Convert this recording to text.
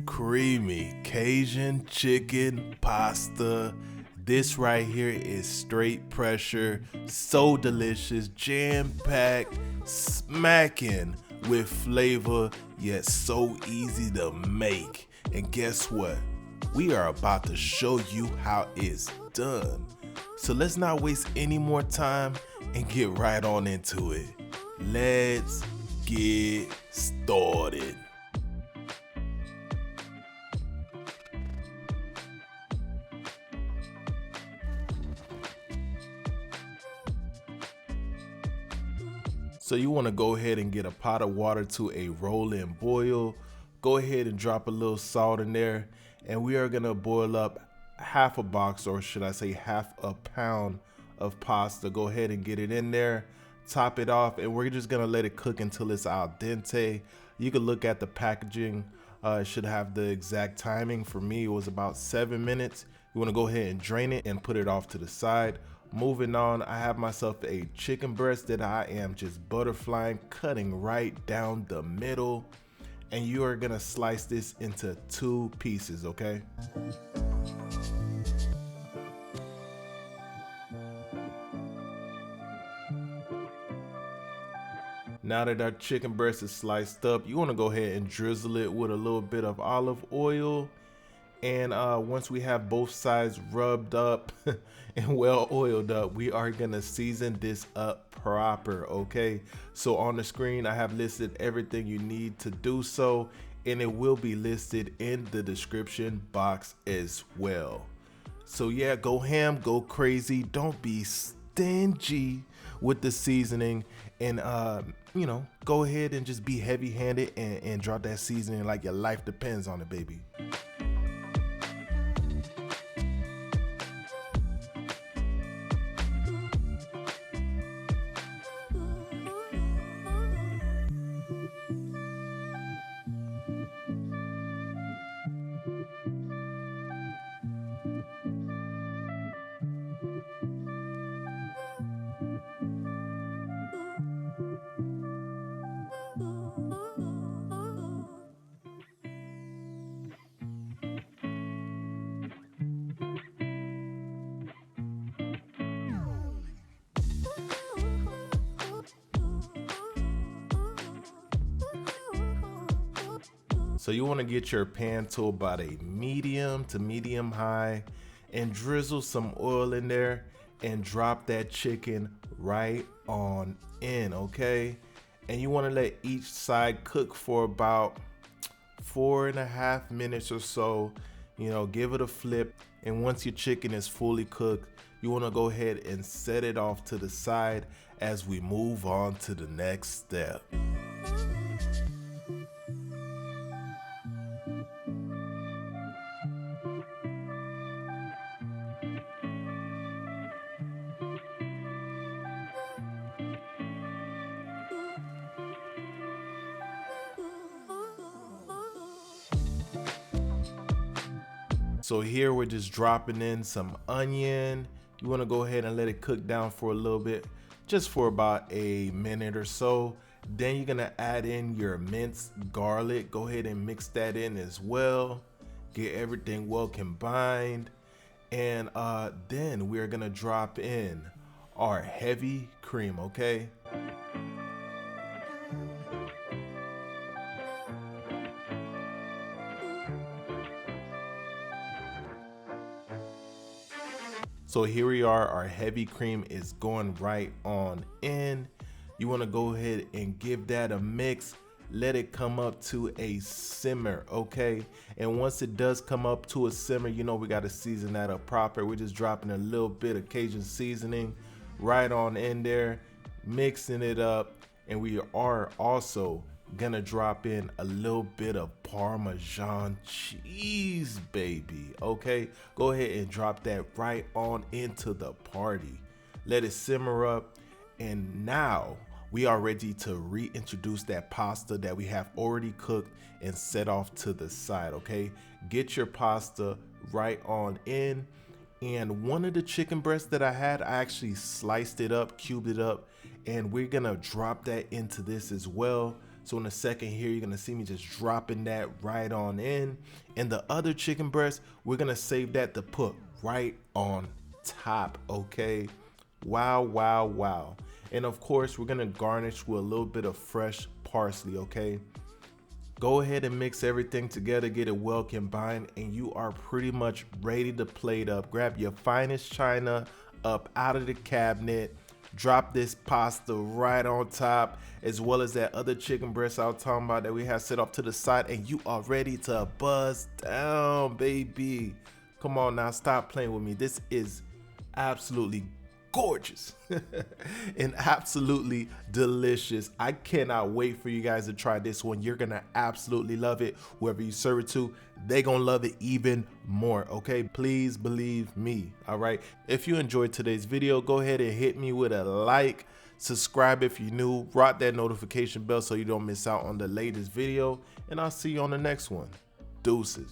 creamy Cajun chicken pasta. This right here is straight pressure, so delicious, jam-packed, smacking with flavor, yet so easy to make. And guess what? We are about to show you how it's done. So let's not waste any more time and get right on into it. Let's get started. So you want to go ahead and get a pot of water to a rolling boil. Go ahead and drop a little salt in there, and we are gonna boil up half a box, or should I say half a pound of pasta. Go ahead and get it in there, top it off, and we're just gonna let it cook until it's al dente. You can look at the packaging. It should have the exact timing. For me, it was about 7 minutes. You want to go ahead and drain it and put it off to the side. Moving on, I have myself a chicken breast that I am just butterflying, cutting right down the middle, and you are gonna slice this into 2 pieces, okay? Now that our chicken breast is sliced up, you want to go ahead and drizzle it with a little bit of olive oil. And once we have both sides rubbed up and well oiled up, we are gonna season this up proper, okay? So on the screen, I have listed everything you need to do so, and it will be listed in the description box as well. So yeah, go ham, go crazy, don't be stingy with the seasoning, and you know, go ahead and just be heavy-handed and drop that seasoning like your life depends on it, baby. So you want to get your pan to about a medium to medium high and drizzle some oil in there and drop that chicken right on in, okay? And you want to let each side cook for about 4.5 minutes or so. You know, give it a flip, and once your chicken is fully cooked, you want to go ahead and set it off to the side as we move on to the next step. So here we're just dropping in some onion. You want to go ahead and let it cook down for a little bit, just for about a minute or so. Then you're gonna add in your minced garlic. Go ahead and mix that in as well. Get everything well combined. And then we're gonna drop in our heavy cream, okay? So here we are, our heavy cream is going right on in. You want to go ahead and give that a mix. Let it come up to a simmer, okay? And once it does come up to a simmer, you know we got to season that up proper. We're just dropping a little bit of Cajun seasoning right on in there, mixing it up. And we are also gonna drop in a little bit of Parmesan cheese, baby, okay? Go ahead and drop that right on into the party. Let it simmer up, and now we are ready to reintroduce that pasta that we have already cooked and set off to the side, okay? Get your pasta right on in. And one of the chicken breasts that I had, I actually sliced it up, cubed it up, and we're gonna drop that into this as well. So in a second here, you're gonna see me just dropping that right on in. And the other chicken breast, we're gonna save that to put right on top, okay? Wow, wow, wow. And of course, we're gonna garnish with a little bit of fresh parsley, okay? Go ahead and mix everything together, get it well combined, and you are pretty much ready to plate up. Grab your finest china up out of the cabinet, drop this pasta right on top, as well as that other chicken breast I was talking about that we have set off to the side, and you are ready to buzz down, baby. Come on now, stop playing with me. This is absolutely gorgeous and absolutely delicious. I cannot wait for you guys to try this one. You're gonna absolutely love it. Whoever you serve it to, they're gonna love it even more, okay? Please believe me, all right? If you enjoyed today's video, go ahead and hit me with a like, subscribe if you're new, rock that notification bell so you don't miss out on the latest video, and I'll see you on the next one. Deuces.